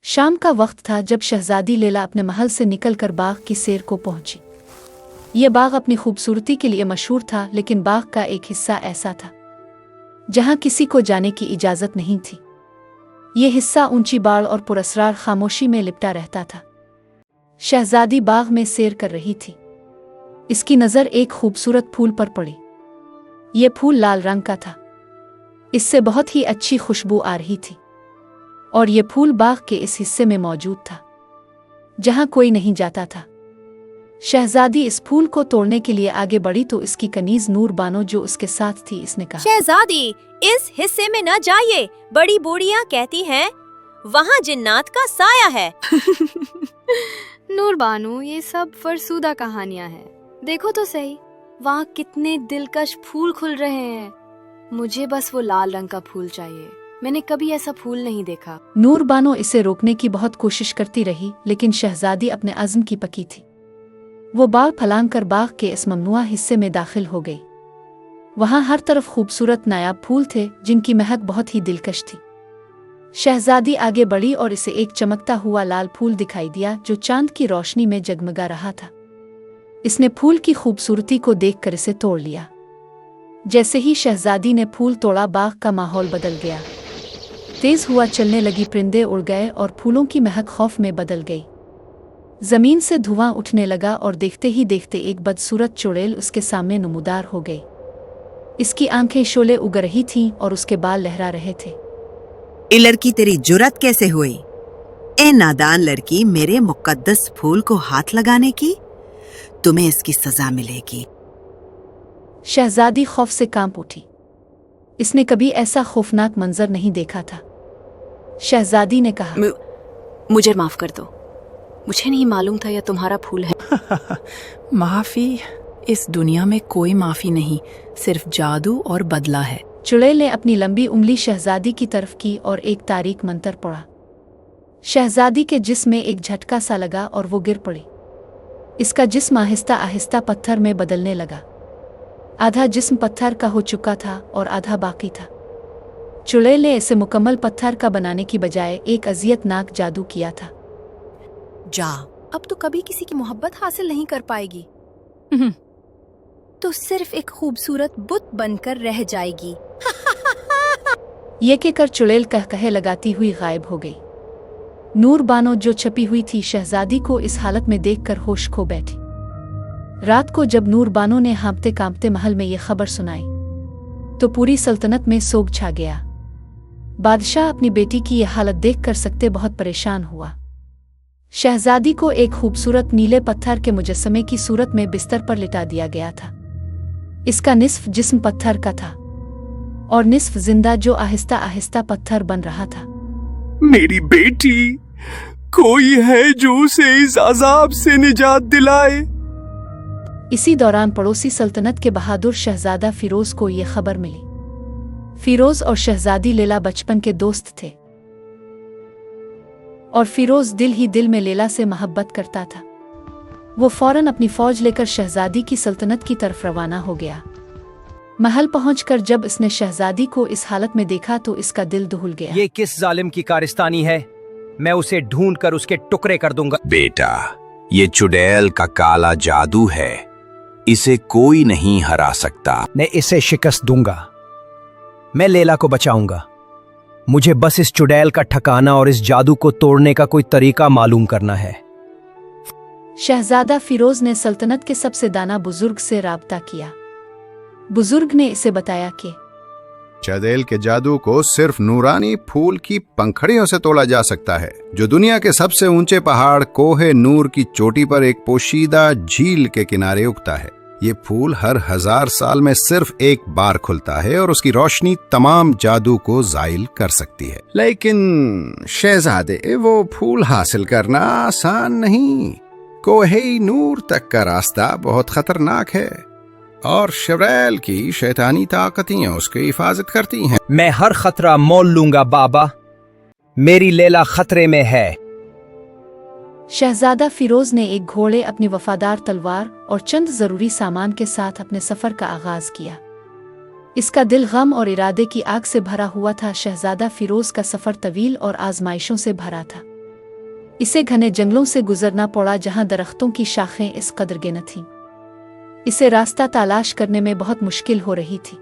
शाम का वक्त था जब शहजादी लैला अपने महल से निकलकर बाग की सैर को पहुंची। ये बाग अपनी खूबसूरती के लिए मशहूर था, लेकिन बाग का एक हिस्सा ऐसा था जहां किसी को जाने की इजाज़त नहीं थी। ये हिस्सा ऊंची बाड़ और पुरस्रार खामोशी में लिपटा रहता था। शहजादी बाग में सैर कर रही थी। इसकी नज़र एक खूबसूरत फूल पर पड़ी। ये फूल लाल रंग का था। इससे बहुत ही अच्छी खुशबू आ रही थी और ये फूल बाग के इस हिस्से में मौजूद था जहां कोई नहीं जाता था। शहजादी इस फूल को तोड़ने के लिए आगे बढ़ी तो इसकी कनीज नूर बानो जो उसके साथ थी, इसने कहा, शहजादी इस हिस्से में न जाइए, बड़ी बूढ़ियाँ कहती हैं वहाँ जिन्नात का साया है। नूर बानो, ये सब फरसूदा कहानियाँ हैं। देखो तो सही, वहाँ कितने दिलकश फूल खुल रहे हैं। मुझे बस वो लाल रंग का फूल चाहिए। मैंने कभी ऐसा फूल नहीं देखा। नूर बानो इसे रोकने की बहुत कोशिश करती रही, लेकिन शहजादी अपने अज़्म की पक्की थी। वो बाल फलांग कर बाग के इस ममनुआ हिस्से में दाखिल हो गई। वहाँ हर तरफ खूबसूरत नायाब फूल थे जिनकी महक बहुत ही दिलकश थी। शहजादी आगे बढ़ी और इसे एक चमकता हुआ लाल फूल दिखाई दिया जो चांद की रोशनी में जगमगा रहा था। इसने फूल की खूबसूरती को देखकर इसे तोड़ लिया। जैसे ही शहजादी ने फूल तोड़ा, बाग का माहौल बदल गया। तेज हुआ चलने लगी, परिंदे उड़ गए और फूलों की महक खौफ में बदल गई। जमीन से धुआं उठने लगा और देखते ही देखते एक बदसूरत चुड़ैल उसके सामने नमूदार हो गई। इसकी आंखें शोले उग रही थीं और उसके बाल लहरा रहे थे। ए लड़की, तेरी जुर्रत कैसे हुई? ए नादान लड़की, मेरे मुकद्दस फूल को हाथ लगाने की? तुम्हें इसकी सजा मिलेगी। शहजादी खौफ से कांप उठी। इसने कभी ऐसा खौफनाक मंजर नहीं देखा था। शहजादी ने कहा, मुझे माफ कर दो, मुझे नहीं मालूम था यह तुम्हारा फूल है। माफी? इस दुनिया में कोई माफी नहीं, सिर्फ जादू और बदला है। चुड़ैल ने अपनी लंबी उंगली शहजादी की तरफ की और एक तारीक मंतर पड़ा। शहजादी के जिस्म में एक झटका सा लगा और वो गिर पड़ी। इसका जिस्म आहिस्ता आहिस्ता पत्थर में बदलने लगा। आधा जिस्म पत्थर का हो चुका था और आधा बाकी था। चुड़ैल ने इसे मुकम्मल पत्थर का बनाने की बजाय एक अजियतनाक जादू किया था। जा, अब तो कभी किसी की मोहब्बत हासिल नहीं कर पाएगी, तो सिर्फ एक खूबसूरत बुत बनकर रह जाएगी। ये कहकर चुड़ैल कहे लगाती हुई गायब हो गई। नूर बानो जो छपी हुई थी, शहजादी को इस हालत में देखकर होश खो बैठी। रात को जब नूर बानो ने हाँपते कांपते महल में ये खबर सुनाई तो पूरी सल्तनत में सोग छा गया। बादशाह अपनी बेटी की यह हालत देखकर सकते बहुत परेशान हुआ। शहजादी को एक खूबसूरत नीले पत्थर के मुजस्समे की सूरत में बिस्तर पर लिटा दिया गया था। इसका निस्फ जिस्म पत्थर का था और निस्फ जिंदा जो आहिस्ता आहिस्ता पत्थर बन रहा था। मेरी बेटी, कोई है जो उसे इस अजाब से निजात दिलाए? इसी दौरान पड़ोसी सल्तनत के बहादुर शहजादा फिरोज को ये खबर मिली। फिरोज और शहजादी लैला बचपन के दोस्त थे और फिरोज दिल ही दिल में लैला से मोहब्बत करता था। वो फौरन अपनी फौज लेकर शहजादी की सल्तनत की तरफ रवाना हो गया। महल पहुंचकर जब इसने शहजादी को इस हालत में देखा तो इसका दिल दहल गया। ये किस जालिम की कारस्तानी है? मैं उसे ढूंढ कर उसके टुकड़े कर दूंगा। बेटा, ये चुड़ैल का काला जादू है, इसे कोई नहीं हरा सकता। मैं इसे शिकस्त दूंगा। मैं लैला को बचाऊंगा। मुझे बस इस चुड़ैल का ठिकाना और इस जादू को तोड़ने का कोई तरीका मालूम करना है। शहजादा फिरोज ने सल्तनत के सबसे दाना बुजुर्ग से राब्ता किया। बुजुर्ग ने इसे बताया कि चुड़ैल के जादू को सिर्फ नूरानी फूल की पंखड़ियों से तोड़ा जा सकता है, जो दुनिया के सबसे ऊंचे पहाड़ कोहे नूर की चोटी पर एक पोशीदा झील के किनारे उगता है। ये फूल हर 1000 साल में सिर्फ एक बार खुलता है और उसकी रोशनी तमाम जादू को जाइल कर सकती है। लेकिन शहजादे, वो फूल हासिल करना आसान नहीं। कोहे नूर तक का रास्ता बहुत खतरनाक है और चुड़ैल की शैतानी ताकतें उसकी हिफाजत करती हैं। मैं हर खतरा मोल लूंगा बाबा, मेरी लैला खतरे में है। शहजादा फिरोज ने एक घोड़े, अपनी वफादार तलवार और चंद जरूरी सामान के साथ अपने सफर का आगाज किया। इसका दिल गम और इरादे की आग से भरा हुआ था। शहजादा फिरोज का सफर तवील और आजमाइशों से भरा था। इसे घने जंगलों से गुजरना पड़ा जहां दरख्तों की शाखें इस कदर गिन थीं। इसे रास्ता तलाश करने में बहुत मुश्किल हो रही थी।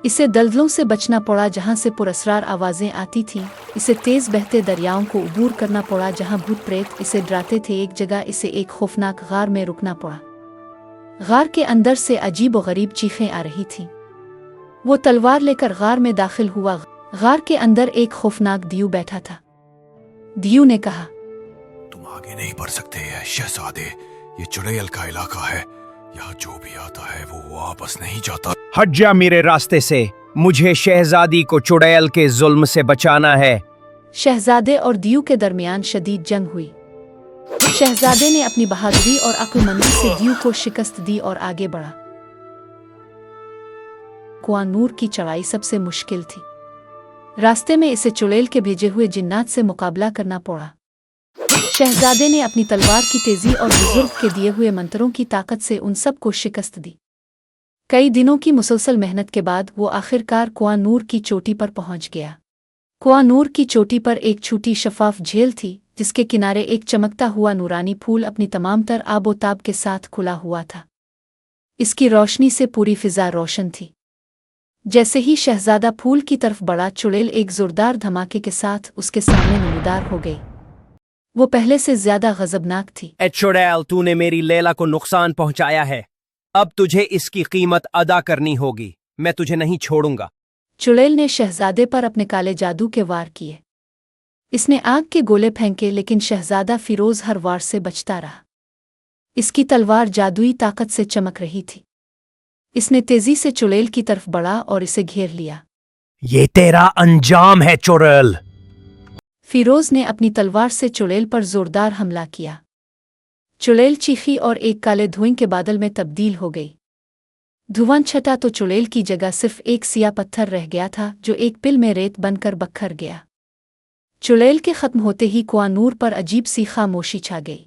इसे दलदलों से बचना पड़ा जहां से पुरअसरार आवाज़ें आती थीं। इसे तेज़ बहते दरियाओं को उबूर करना पड़ा जहां भूत प्रेत इसे डराते थे। एक जगह इसे एक खौफनाक गार में रुकना पड़ा। गार के अंदर से अजीब और गरीब चीखें आ रही थीं। वो तलवार लेकर गार में दाखिल हुआ। गार के अंदर एक खौफनाक दियू बैठा था। दियू ने कहा, तुम आगे नहीं बढ़ सकते शहजादे, ये चुड़ैल का इलाका है, यहाँ जो भी आता है वो वापस नहीं जाता। हट जा मेरे रास्ते से, मुझे शहजादी को चुड़ैल के जुल्म से बचाना है। शहजादे और दियू के दरमियान शदीद जंग हुई। शहजादे ने अपनी बहादुरी और अक्लमंदी से दियू को शिकस्त दी और आगे बढ़ा। कुआं नूर की चढ़ाई सबसे मुश्किल थी। रास्ते में इसे चुड़ैल के भेजे हुए जिन्नात से मुकाबला करना पड़ा। शहजादे ने अपनी तलवार की तेजी और बुजुर्ग के दिए हुए मंत्रों की ताकत से उन सब को शिकस्त दी। कई दिनों की मुसलसल मेहनत के बाद वो आखिरकार कुआं नूर की चोटी पर पहुंच गया। कुआं नूर की चोटी पर एक छोटी शफाफ झील थी जिसके किनारे एक चमकता हुआ नूरानी फूल अपनी तमाम तर आबोताब के साथ खुला हुआ था। इसकी रोशनी से पूरी फिजा रोशन थी। जैसे ही शहजादा फूल की तरफ बढ़ा, चुड़ैल एक जोरदार धमाके के साथ उसके सामने नमूदार हो गई। वो पहले से ज्यादा गजबनाक थी। ए चुड़ैल, तूने मेरी लैला को नुकसान पहुंचाया है, अब तुझे इसकी कीमत अदा करनी होगी। मैं तुझे नहीं छोड़ूंगा। चुड़ैल ने शहजादे पर अपने काले जादू के वार किए। इसने आग के गोले फेंके लेकिन शहजादा फिरोज हर वार से बचता रहा। इसकी तलवार जादुई ताकत से चमक रही थी। इसने तेजी से चुड़ैल की तरफ बढ़ा और इसे घेर लिया। ये तेरा अंजाम है चुड़ैल। फिरोज ने अपनी तलवार से चुड़ैल पर जोरदार हमला किया। चुड़ैल चीखी और एक काले धुएं के बादल में तब्दील हो गई। धुआं छटा तो चुड़ैल की जगह सिर्फ एक सिया पत्थर रह गया था जो एक पिल में रेत बनकर बखर गया। चुड़ैल के खत्म होते ही कुआं नूर पर अजीब सी खामोशी छा गई।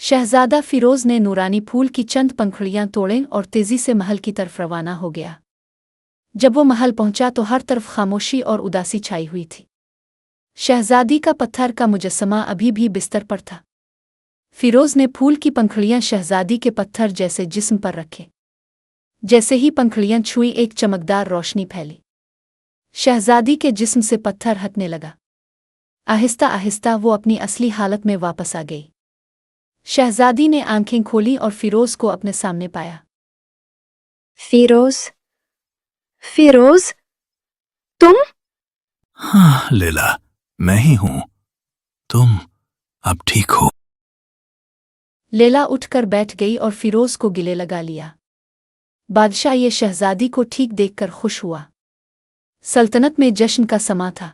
शहजादा फिरोज ने नूरानी फूल की चंद पंखुड़ियां तोड़ें और तेजी से महल की तरफ रवाना हो गया। जब वो महल पहुंचा तो हर तरफ खामोशी और उदासी छाई हुई थी। शहजादी का पत्थर का मुजस्समा अभी भी बिस्तर पर था। फिरोज ने फूल की पंखुड़ियां शहजादी के पत्थर जैसे जिस्म पर रखे। जैसे ही पंखुड़ियां छुई, एक चमकदार रोशनी फैली। शहजादी के जिस्म से पत्थर हटने लगा। आहिस्ता आहिस्ता वो अपनी असली हालत में वापस आ गई। शहजादी ने आंखें खोली और फिरोज को अपने सामने पाया। फिरोज, फिरोज, तुम? हाँ लैला, मैं ही हूं। तुम अब ठीक हो? लैला उठकर बैठ गई और फिरोज को गिले लगा लिया। बादशाह ये शहजादी को ठीक देखकर खुश हुआ। सल्तनत में जश्न का समा था।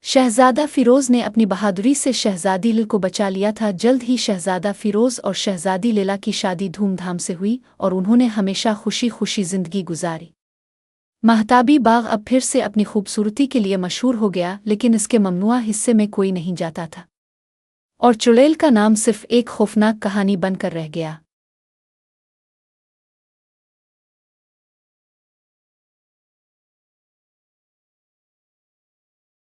शहजादा फिरोज ने अपनी बहादुरी से शहजादी लैला को बचा लिया था। जल्द ही शहजादा फिरोज और शहजादी लैला की शादी धूमधाम से हुई और उन्होंने हमेशा खुशी खुशी जिंदगी गुजारी। महताबी बाग अब फिर से अपनी खूबसूरती के लिए मशहूर हो गया, लेकिन इसके ममनुआ हिस्से में कोई नहीं जाता था और चुड़ैल का नाम सिर्फ एक खौफनाक कहानी बनकर रह गया।